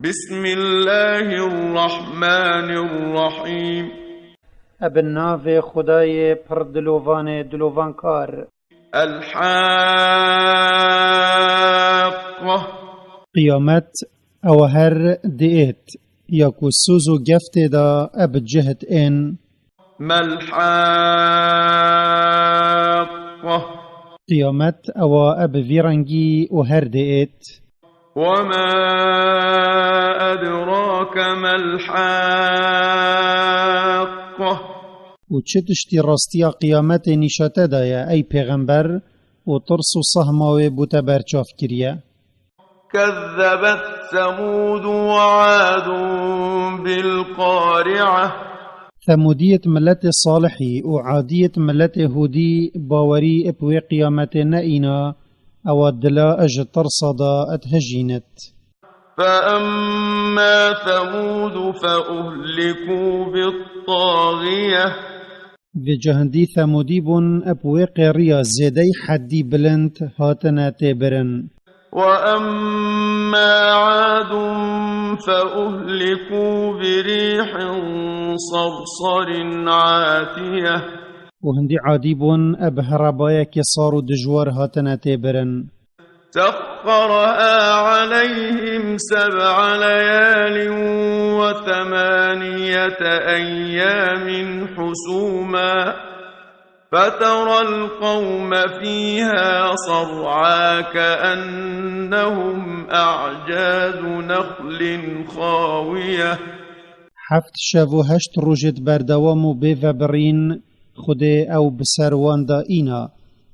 بسم الله الرحمن الرحيم. ابن خدای پر دلوان کار. الحاقة قیامت او هر دیت یا کو سوزو گفت دا اب جهت ان. ما الحاقة قیامت او اب ویرنگی و هر دیت. وما أدراك ما الحاقة و چه تشتی راستیا قیامت نشاته دایا ای پیغمبر و ترس و صهماوی بوتا برچاف کریه. كذبت ثمود وعاد بالقارعة ثمودیت ملت صالحی و عادیت ملت هودی باوری اپوی قیامت نئینا او دلا اج ترصدا اتهجینت. فأما ثمود فأهلكوا بالطاغية و جهندی ثمودی بون اپوی قیریا زیدی حدی بلند هاتنا تیبرن. وأما عاد فأهلكوا بريح صرصر عاتية و هندی عادی بون اب هربایا که صارو دجوار هاتنا تیبرن. سخرها عليهم 7 ليال و8 أيام حسوما فترى القوم فيها صرعا كأنهم أعجاز نخل خاوية. 7 شب و 8 روجت بردوام و بیو برین خود او بسروان دا اینا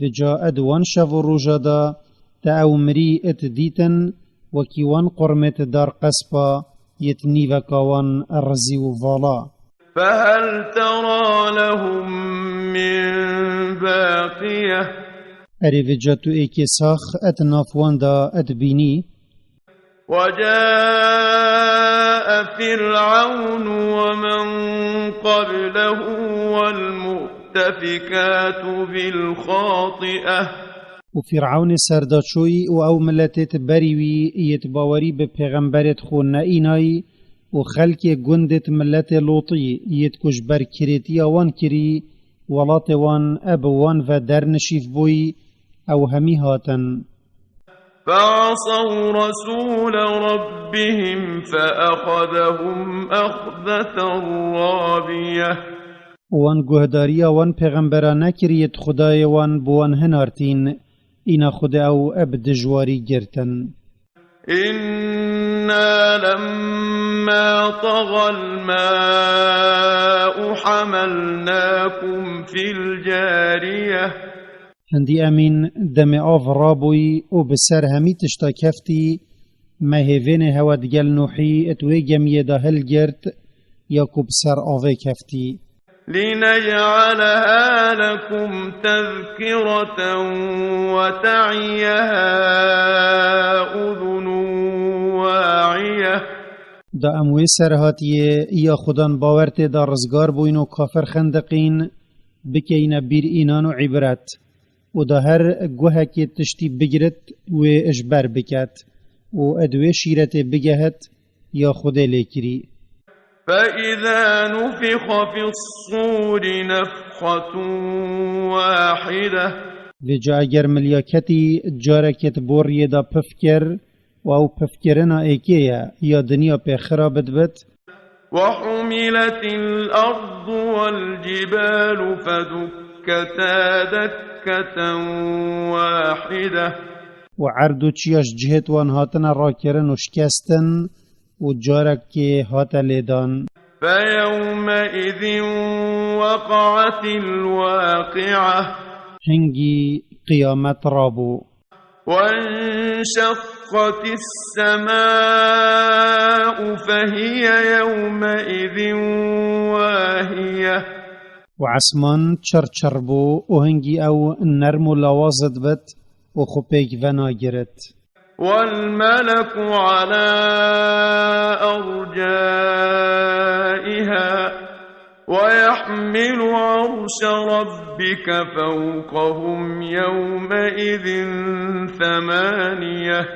و جا ادوان شب و روجا دا تا او مری ات دیتن و کیوان قرمت دار قصبا یتنی و کاوان رزی و والا. فهل ترى لهم من باقية اری و جا تو ایکی ساخ ات نافوان دا ات بینی. وجاء فرعون ومن قبله والمؤتفكات بالخاطئة و فرعون سرداچوی و او ملتت بریوی یتباوری به پیغمبرت خون اینای و خلق گندت ملت لوطی یتکش بر کریتی وان کری ولات وان اب وان و در نشیف بوی او همی هاتن. فعصوا رسول ربهم فأخذهم أخذة رابية وان گهداریا وان پیغمبرانه کریت خدای وان بوان هنارتین اینا خود او اب دجواری گرتن. إنا لما طغى الماء حملناكم في الجارية هندی امین دم آف رابوی و بسر همی تشتا کفتی مهیوین هودگل نوحی اتوی گمیه دا هل گرت یا کو بسر آوه کفتی. لنجعلها لكم تذكرة وتعيها أذن واعية. دا اموی سرهاتیه یا خودان باورت دا رزگار بوین و کافر خندقین بکین بیر اینان و عبرت و دا هر گوه که تشتی بگرت و اجبر بکت و ادوی شیرت بگهت یا خود لیکری. فإذا نفخ في الصور نفخة واحدة و جا اگر ملیاکتی جارکت بوری دا پفکر و او پفکرنا ایکیه یا دنیا پی خرابت بت. وحملت الأرض والجبال فدكتا دكة واحدة و عردو چیاش جهت وان هاتنا را کرن و شکستن و جارک که هات لیدان. فيومئذ وقعت الواقعة هنگی قیامت رابو. وانشقت السماء فهي يومئذ واهية و عسمان چرچر بو و هنگی او نرم و لوازد بد و خوپیک ونا گرد. والملك على أرجائها ويحمل عرش ربك فوقهم يومئذ 8.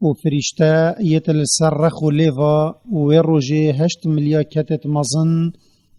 و فرشته يتل سرخ و ليفا و روجه 8 مليا كتت مزن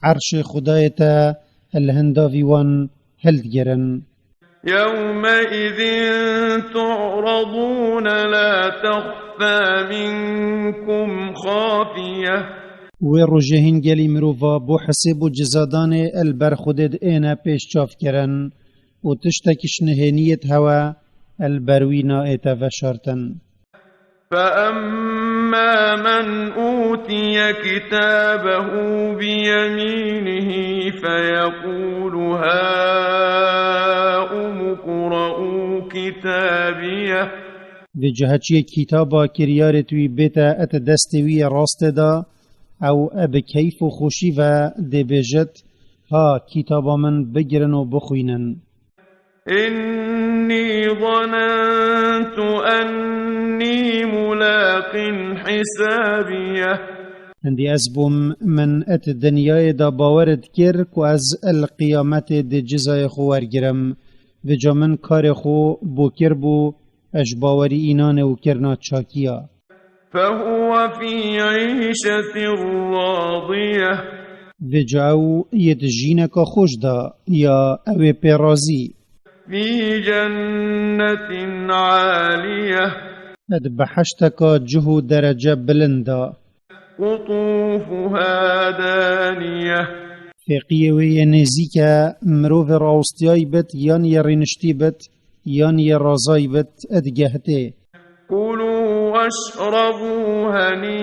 عرش خدايتا الهنداوي وان هلدگرن. يومئذ تعرضون لا تخفى منكم خافية و روجه هنگلی مروفا بو حسب و جزادان البرخودد اینا پیش چاف کرن و تشتکش نهینیت هوا البروینا ایتا وشارتن. فأما من أوتي كتابه بيمينه فيقول هاؤم اقرءوا كتابيه و جهچی کتابا کریارتوی بیتا ات دستوی راست دا او اب کیف و خوشی و دی بیجت ها کتابا من بگرن و بخوینن. إني ظننت أني ملاق حسابيه هندی از بوم من ات دنیای دا باورد کر که از القیامت دی جزای خو ورگرم و جا من کار خو بو کر بو اش باوری اینان و کرنا چاکیا. فهو في عيشة راضية و جا او ید جینکا خوش دا یا او پیرازی في جنة عالية اد بحشتکا جهو درجه بلندا قطوفها دانية فقیه وی نزیکا مروف راستیای بت یان ی رینشتی بت یان ی رازای بت ادگهته. كلوا واشربوا هنيئا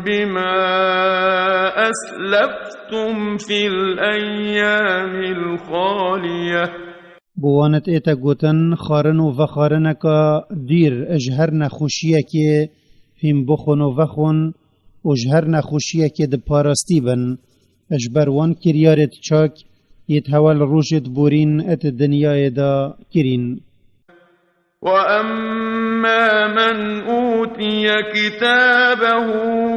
بما أسلفتم في الأيام الخالية بوانت ایتا گوتن خارن و وخارنکا دیر اجهر نخوشیه که فیم بخون و وخون اجهر نخوشیه که ده پارستی بن اجبروان کریارت چاک یت حوال روشت بورین ات دنیای دا کرین. وأما من أوتي كتابه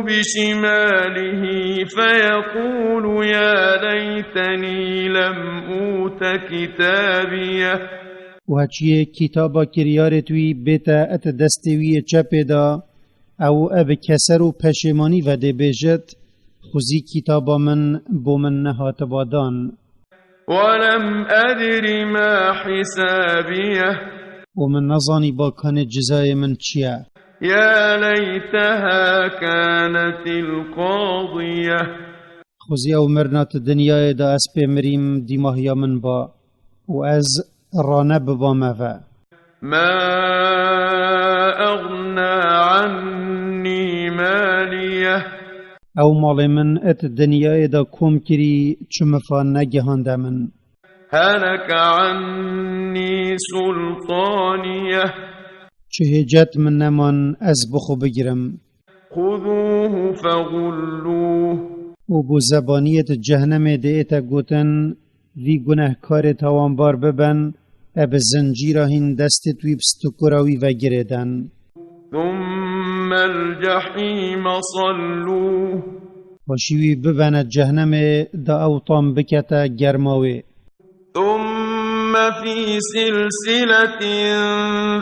بشماله فيقول يا ليتني لم أوت كتابيه و هچیه کتابا کریارتوی بیتا ات دستوی چپه دا او اب کسر و پشمانی و ده بیجت خوزی کتابا من بو من نهات بادان ولم أدر ما حسابيه و من نظانی با کان جزای من چیه. يا ليتها كانت القاضية خوزی او مرنات دنیای دا از پیمریم دیماهیا من با و از رانه ببا مفا ما أغنى عني ماليه او مال من ات دنیای دا کم کری چمفا نگهانده من هلك عني سلطانيه چه هجت من نمان از بخو بگیرم خذوه فغلوه و بو زبانیت جهنم دیتا گوتن وی گناهکار توانبار ببن اب زنجیره هین دستت وی بستکراوی و گریدن ثم الجحيم صلوه باشیوی ببند جهنم دا اوطان بکتا گرماوی ثم في سلسلة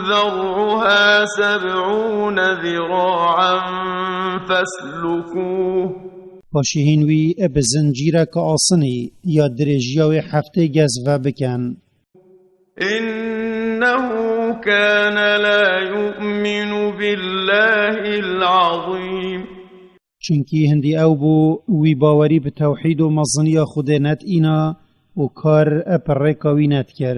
ذرعها 70 ذراعا فاسلكوه باشیهین وی اب زنجیره که آسنی یا درجیاوی هفته گز و بکن إنه كان لا يؤمن بالله العظيم چونکی هندی او بو وی باوری به توحید و مزنی خود نت اینا و کار اپرکاوی نت کر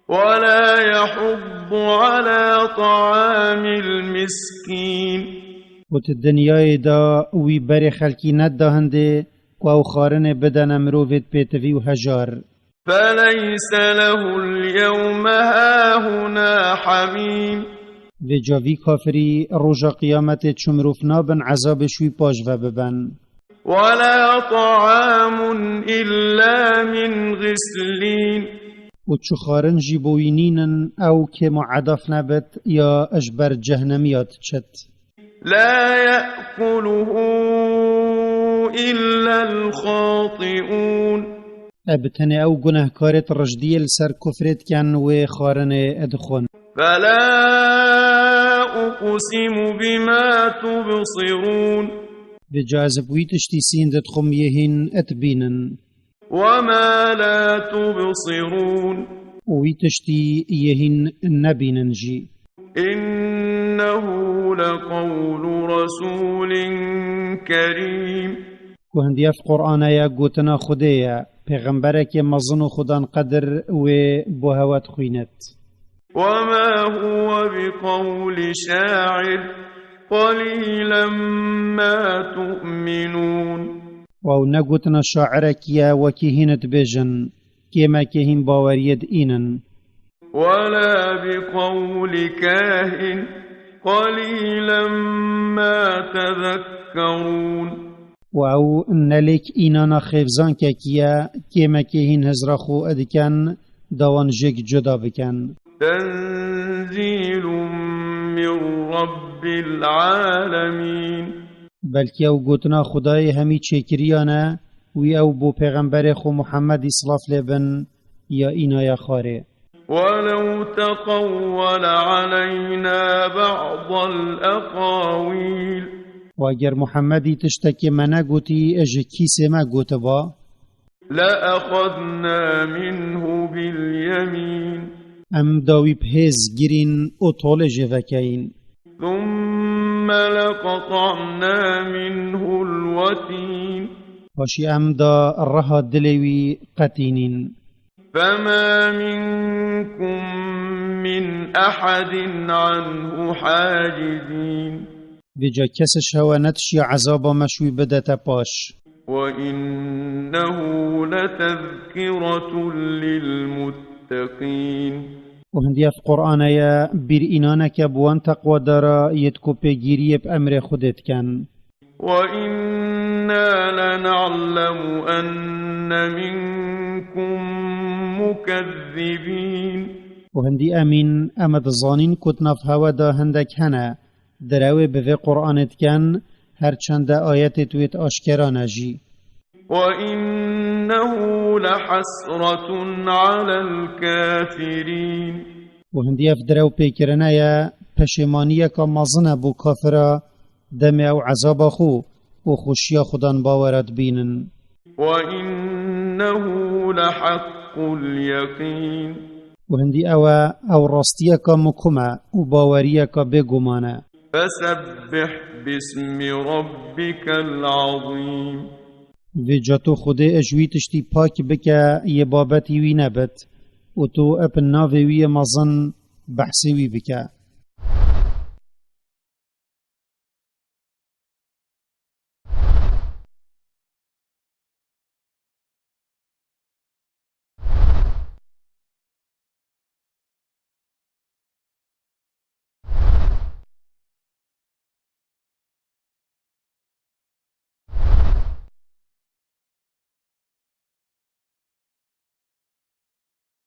ولا يحض على طعام المسكين و دنیای دا وی بر خلکی ند دهنده و او خارن بدن مروفت پیتوی و هجار فليس له اليوم هاهنا حميم و جاوی کافری روژا قیامت چمروف نابن عذاب شوی پاش و ببن ولا طعام إلا من غسلين و چو خارن جیبوینینن او که معدف نبت یا اجبر جهنمیات چت لا يأكله إلا الخاطئون ابتنه او گناهکارت رجدی لسر کفرت کن و خارن ادخون فلا أقسم بما تبصرون بجازب ويتشتي سيندت خميهن أتبينن وما لا تبصرون ويتشتي يهن النبيننجي إنه لقول رسول كريم كهندية في قرآن يا قوتنا خدية پیغمبرك مظن خدان قدر و بوهوات خوينت وما هو بقول شاعر قليلا ما تؤمنون و نقوتنا شاعرك يا وكيهنت بيجن كما كيهن باوريد إينن ولا بقول كاهن قليلا ما تذكرون و نلك إينانا خيفزان كيا كما كيهن هزرخو أدكن داوان جيك جدا بكن تنزيل من رب العالمين بلکه او گوتنا خدای همی چکریانه وی او بو پیغمبر خو محمد صلاف لبن یا اینا یا خاره ولو تقول علينا بعض الأقاويل و اگر محمدی تشتکی منه گوتی اج کیسه ما گوت با لأخذنا منه باليمين ام داوی بهز گرین او طول جوکین ثم لقطعنا منه الوتين وشی ام دا رها دلوی قتینین فما منكم من أحد عنه حاجزين بجا کسش هوا نتشی عذابا مشوی بدت پاش وإنه لتذكرة للمتقين وهندية في قرآن يا بير إنانك بوان تقوى دارا يتكو بيجيري بأمر خودت كان وإنا لنعلم أن منكم مكذبين وهندي أمين أمد ظانين كتنا في هوا دا هندك هنا دراوي بفي قرآنت كان هرچند آيات تويت أشكرا نجي وإنه لحسرة على الكافرين وهندي أفدراو بيكرنا يا پشمانية كمازنة بو كافرا دم أو عذاب خو وخشيا خدان باورت بينن وإنه لحق اليقين وهندي أو راستية كمكما وباورية كبيقمانا فسبح باسم ربك العظيم ویجاتو خوده اجوی تشتی پاک بکه یه بابتی وی نبت و تو اپن ناوی وی مزن بحثی وی بکه